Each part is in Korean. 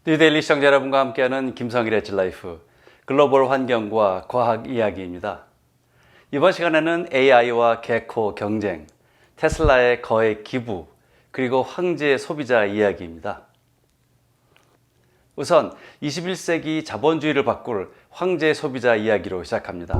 뉴데일리 시청자 여러분과 함께하는 김성일의 질라이프 글로벌 환경과 과학 이야기입니다. 이번 시간에는 AI와 개코 경쟁, 테슬라의 거액 기부, 그리고 황제 소비자 이야기입니다. 우선 21세기 자본주의를 바꿀 황제 소비자 이야기로 시작합니다.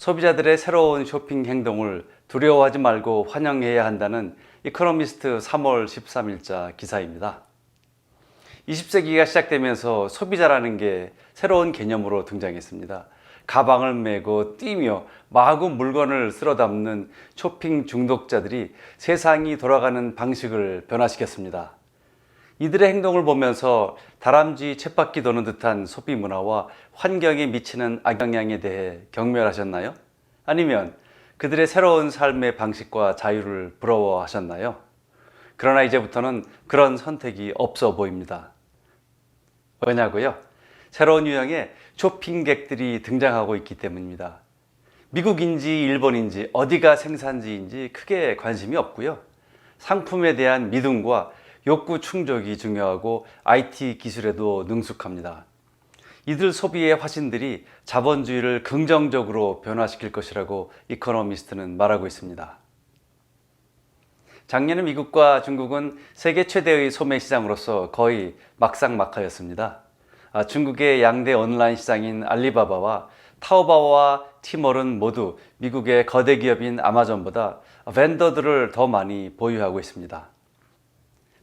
소비자들의 새로운 쇼핑 행동을 두려워하지 말고 환영해야 한다는 이코노미스트 3월 13일자 기사입니다. 20세기가 시작되면서 소비자라는 게 새로운 개념으로 등장했습니다. 가방을 메고 뛰며 마구 물건을 쓸어 담는 쇼핑 중독자들이 세상이 돌아가는 방식을 변화시켰습니다. 이들의 행동을 보면서 다람쥐 쳇바퀴 도는 듯한 소비 문화와 환경에 미치는 악영향에 대해 경멸하셨나요? 아니면 그들의 새로운 삶의 방식과 자유를 부러워하셨나요? 그러나 이제부터는 그런 선택이 없어 보입니다. 왜냐고요? 새로운 유형의 쇼핑객들이 등장하고 있기 때문입니다. 미국인지 일본인지 어디가 생산지인지 크게 관심이 없고요. 상품에 대한 믿음과 욕구 충족이 중요하고 IT 기술에도 능숙합니다. 이들 소비의 화신들이 자본주의를 긍정적으로 변화시킬 것이라고 이코노미스트는 말하고 있습니다. 작년에 미국과 중국은 세계 최대의 소매 시장으로서 거의 막상막하였습니다. 중국의 양대 온라인 시장인 알리바바와 타오바오와 티몰은 모두 미국의 거대 기업인 아마존보다 벤더들을 더 많이 보유하고 있습니다.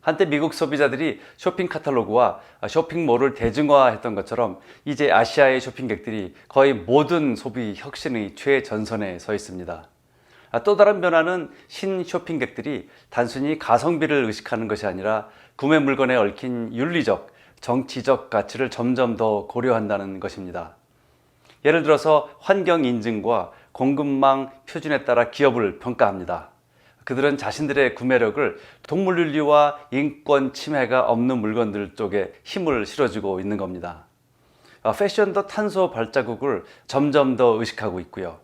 한때 미국 소비자들이 쇼핑 카탈로그와 쇼핑몰을 대중화했던 것처럼 이제 아시아의 쇼핑객들이 거의 모든 소비 혁신의 최전선에 서 있습니다. 또 다른 변화는 신쇼핑객들이 단순히 가성비를 의식하는 것이 아니라 구매 물건에 얽힌 윤리적, 정치적 가치를 점점 더 고려한다는 것입니다. 예를 들어서 환경 인증과 공급망 표준에 따라 기업을 평가합니다. 그들은 자신들의 구매력을 동물윤리와 인권 침해가 없는 물건들 쪽에 힘을 실어주고 있는 겁니다. 패션도 탄소 발자국을 점점 더 의식하고 있고요.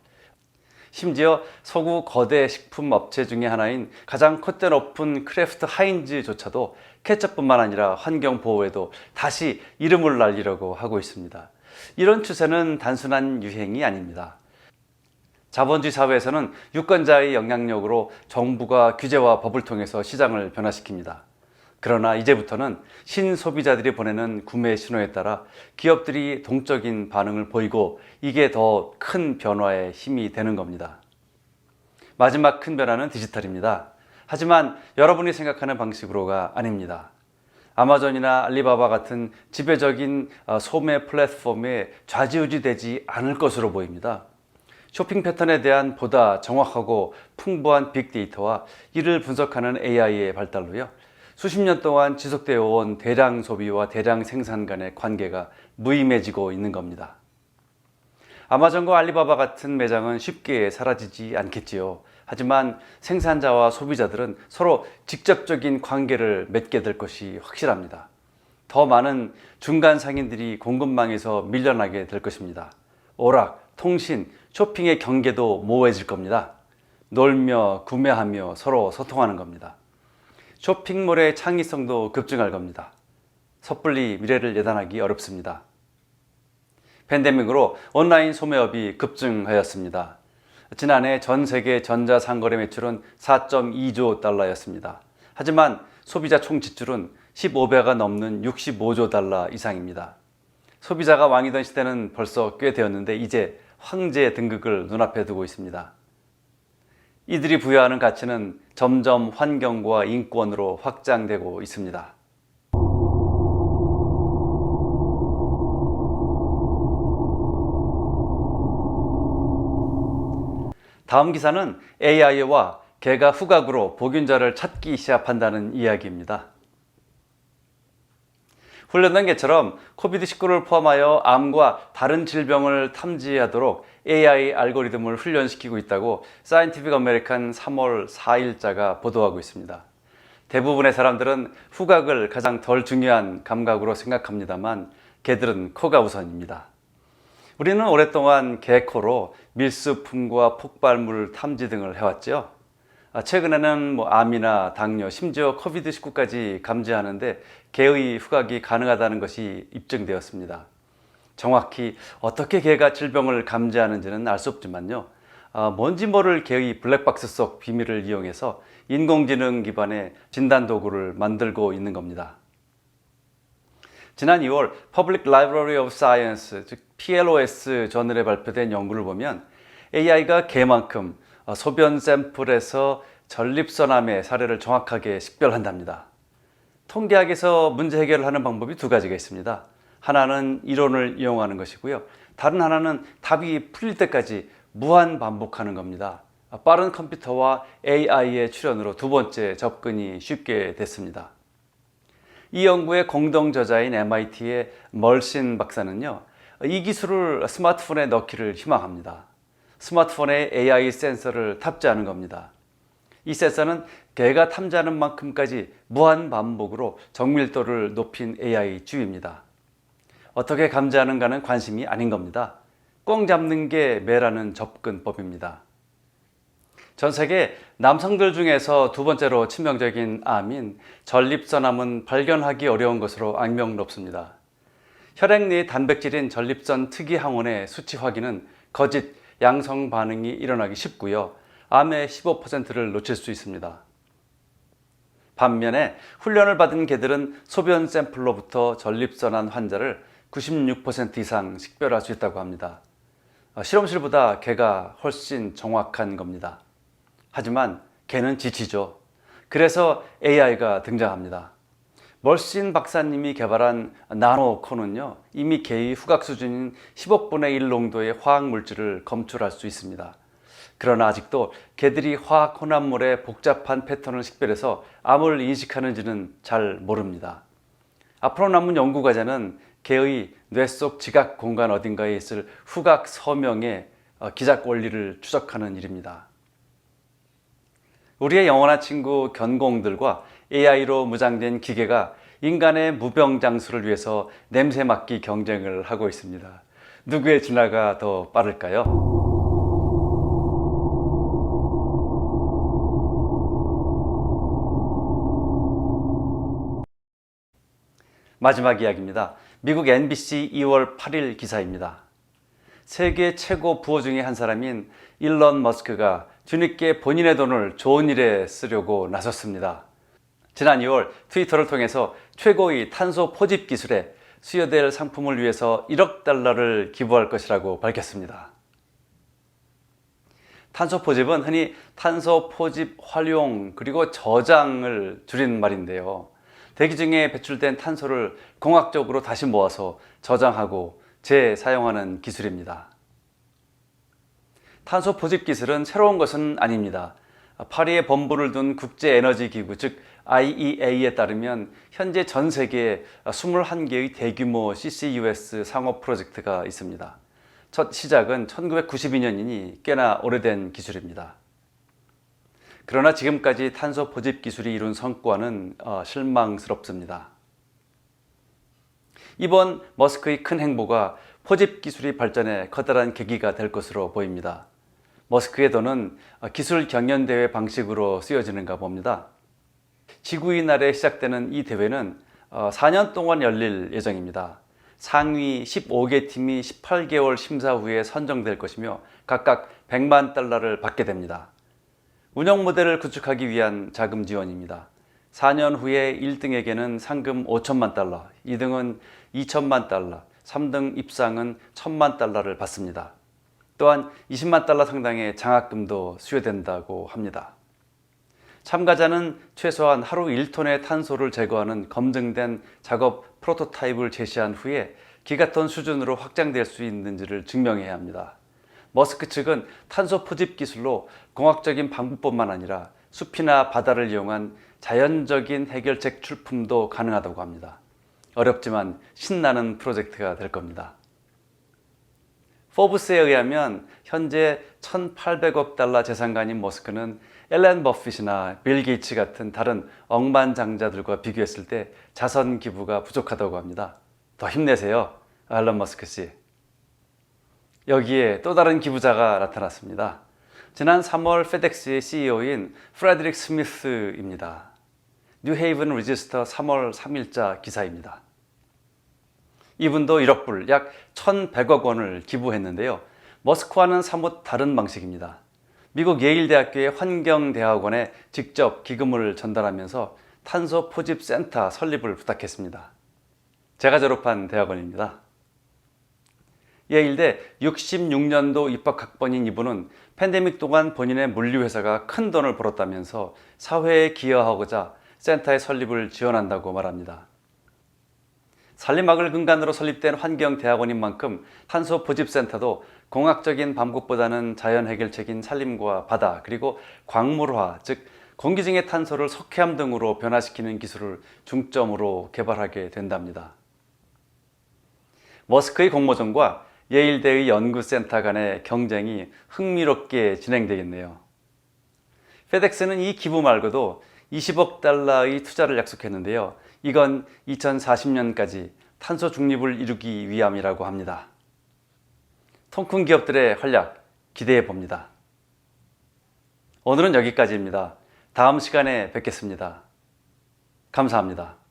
심지어 서구 거대 식품 업체 중에 하나인 가장 콧대 높은 크래프트 하인즈조차도 케첩뿐만 아니라 환경 보호에도 다시 이름을 날리려고 하고 있습니다. 이런 추세는 단순한 유행이 아닙니다. 자본주의 사회에서는 유권자의 영향력으로 정부가 규제와 법을 통해서 시장을 변화시킵니다. 그러나 이제부터는 신소비자들이 보내는 구매 신호에 따라 기업들이 동적인 반응을 보이고 이게 더 큰 변화의 힘이 되는 겁니다. 마지막 큰 변화는 디지털입니다. 하지만 여러분이 생각하는 방식으로가 아닙니다. 아마존이나 알리바바 같은 지배적인 소매 플랫폼에 좌지우지되지 않을 것으로 보입니다. 쇼핑 패턴에 대한 보다 정확하고 풍부한 빅데이터와 이를 분석하는 AI의 발달로요. 수십 년 동안 지속되어 온 대량 소비와 대량 생산 간의 관계가 무의미해지고 있는 겁니다. 아마존과 알리바바 같은 매장은 쉽게 사라지지 않겠지요. 하지만 생산자와 소비자들은 서로 직접적인 관계를 맺게 될 것이 확실합니다. 더 많은 중간 상인들이 공급망에서 밀려나게 될 것입니다. 오락, 통신, 쇼핑의 경계도 모호해질 겁니다. 놀며 구매하며 서로 소통하는 겁니다. 쇼핑몰의 창의성도 급증할 겁니다. 섣불리 미래를 예단하기 어렵습니다. 팬데믹으로 온라인 소매업이 급증하였습니다. 지난해 전 세계 전자상거래 매출은 4.2조 달러였습니다. 하지만 소비자 총 지출은 15배가 넘는 65조 달러 이상입니다. 소비자가 왕이던 시대는 벌써 꽤 되었는데 이제 황제 등극을 눈앞에 두고 있습니다. 이들이 부여하는 가치는 점점 환경과 인권으로 확장되고 있습니다. 다음 기사는 AI와 개가 후각으로 복균자를 찾기 시작한다는 이야기입니다. 훈련된 개처럼 코비드19를 포함하여 암과 다른 질병을 탐지하도록 AI 알고리즘을 훈련시키고 있다고 사이언티픽 아메리칸 3월 4일자가 보도하고 있습니다. 대부분의 사람들은 후각을 가장 덜 중요한 감각으로 생각합니다만 개들은 코가 우선입니다. 우리는 오랫동안 개코로 밀수품과 폭발물 탐지 등을 해왔죠. 최근에는 암이나 당뇨, 심지어 코비드19까지 감지하는데 개의 후각이 가능하다는 것이 입증되었습니다. 정확히 어떻게 개가 질병을 감지하는지는 알 수 없지만요. 뭔지 모를 개의 블랙박스 속 비밀을 이용해서 인공지능 기반의 진단 도구를 만들고 있는 겁니다. 지난 2월 Public Library of Science, 즉 PLOS 저널에 발표된 연구를 보면 AI가 개만큼 소변 샘플에서 전립선암의 사례를 정확하게 식별한답니다. 통계학에서 문제 해결을 하는 방법이 두 가지가 있습니다. 하나는 이론을 이용하는 것이고요. 다른 하나는 답이 풀릴 때까지 무한 반복하는 겁니다. 빠른 컴퓨터와 AI의 출현으로 두 번째 접근이 쉽게 됐습니다. 이 연구의 공동 저자인 MIT의 멀신 박사는요, 이 기술을 스마트폰에 넣기를 희망합니다. 스마트폰에 AI 센서를 탑재하는 겁니다. 이 센서는 개가 탐지하는 만큼까지 무한 반복으로 정밀도를 높인 AI 쥐입니다. 어떻게 감지하는가는 관심이 아닌 겁니다. 꽁 잡는 게 매라는 접근법입니다. 전 세계 남성들 중에서 두 번째로 치명적인 암인 전립선암은 발견하기 어려운 것으로 악명 높습니다. 혈액 내 단백질인 전립선 특이 항원의 수치 확인은 거짓 양성 반응이 일어나기 쉽고요. 암의 15%를 놓칠 수 있습니다. 반면에 훈련을 받은 개들은 소변 샘플로부터 전립선암 환자를 96% 이상 식별할 수 있다고 합니다. 실험실보다 개가 훨씬 정확한 겁니다. 하지만 개는 지치죠. 그래서 AI가 등장합니다. 멀신 박사님이 개발한 나노코는요, 이미 개의 후각 수준인 10억 분의 1 농도의 화학 물질을 검출할 수 있습니다. 그러나 아직도 개들이 화학 혼합물의 복잡한 패턴을 식별해서 암을 인식하는지는 잘 모릅니다. 앞으로 남은 연구 과제는 개의 뇌 속 지각 공간 어딘가에 있을 후각 서명의 기작 원리를 추적하는 일입니다. 우리의 영원한 친구 견공들과 AI로 무장된 기계가 인간의 무병장수를 위해서 냄새 맡기 경쟁을 하고 있습니다. 누구의 진화가 더 빠를까요? 마지막 이야기입니다. 미국 NBC 2월 8일 기사입니다. 세계 최고 부호 중에 한 사람인 일론 머스크가 뒤늦게 본인의 돈을 좋은 일에 쓰려고 나섰습니다. 지난 2월 트위터를 통해서 최고의 탄소 포집 기술에 수여될 상품을 위해서 1억 달러를 기부할 것이라고 밝혔습니다. 탄소 포집은 흔히 탄소 포집 활용 그리고 저장을 줄인 말인데요. 대기 중에 배출된 탄소를 공학적으로 다시 모아서 저장하고 재사용하는 기술입니다. 탄소 포집 기술은 새로운 것은 아닙니다. 파리에 본부를 둔 국제에너지기구 즉 IEA에 따르면 현재 전 세계에 21개의 대규모 CCUS 상업 프로젝트가 있습니다. 첫 시작은 1992년이니 꽤나 오래된 기술입니다. 그러나 지금까지 탄소 포집 기술이 이룬 성과는 실망스럽습니다. 이번 머스크의 큰 행보가 포집 기술이 발전에 커다란 계기가 될 것으로 보입니다. 머스크의 돈은 기술 경연대회 방식으로 쓰여지는가 봅니다. 지구의 날에 시작되는 이 대회는 4년 동안 열릴 예정입니다. 상위 15개 팀이 18개월 심사 후에 선정될 것이며 각각 100만 달러를 받게 됩니다. 운영 모델을 구축하기 위한 자금 지원입니다. 4년 후에 1등에게는 상금 5천만 달러, 2등은 2천만 달러, 3등 입상은 1천만 달러를 받습니다. 또한 20만 달러 상당의 장학금도 수여된다고 합니다. 참가자는 최소한 하루 1톤의 탄소를 제거하는 검증된 작업 프로토타입을 제시한 후에 기가톤 수준으로 확장될 수 있는지를 증명해야 합니다. 머스크 측은 탄소 포집 기술로 공학적인 방법뿐만 아니라 숲이나 바다를 이용한 자연적인 해결책 출품도 가능하다고 합니다. 어렵지만 신나는 프로젝트가 될 겁니다. 포브스에 의하면 현재 1,800억 달러 재산가인 머스크는 앨런 버핏이나 빌 게이츠 같은 다른 억만장자들과 비교했을 때 자선 기부가 부족하다고 합니다. 더 힘내세요, 앨런 머스크 씨. 여기에 또 다른 기부자가 나타났습니다. 지난 3월 페덱스의 CEO인 프레드릭 스미스입니다. 뉴헤이븐 리지스터 3월 3일자 기사입니다. 이분도 1억 불, 약 1,100억 원을 기부했는데요. 머스크와는 사뭇 다른 방식입니다. 미국 예일대학교의 환경대학원에 직접 기금을 전달하면서 탄소 포집 센터 설립을 부탁했습니다. 제가 졸업한 대학원입니다. 예일대 66년도 입학학번인 이분은 팬데믹 동안 본인의 물류회사가 큰 돈을 벌었다면서 사회에 기여하고자 센터의 설립을 지원한다고 말합니다. 산림막을 근간으로 설립된 환경대학원인 만큼 탄소 포집센터도 공학적인 방법보다는 자연 해결책인 산림과 바다 그리고 광물화, 즉 공기 중의 탄소를 석회암 등으로 변화시키는 기술을 중점으로 개발하게 된답니다. 머스크의 공모전과 예일대의 연구센터 간의 경쟁이 흥미롭게 진행되겠네요. 페덱스는 이 기부 말고도 20억 달러의 투자를 약속했는데요. 이건 2040년까지 탄소 중립을 이루기 위함이라고 합니다. 통큰 기업들의 활약 기대해 봅니다. 오늘은 여기까지입니다. 다음 시간에 뵙겠습니다. 감사합니다.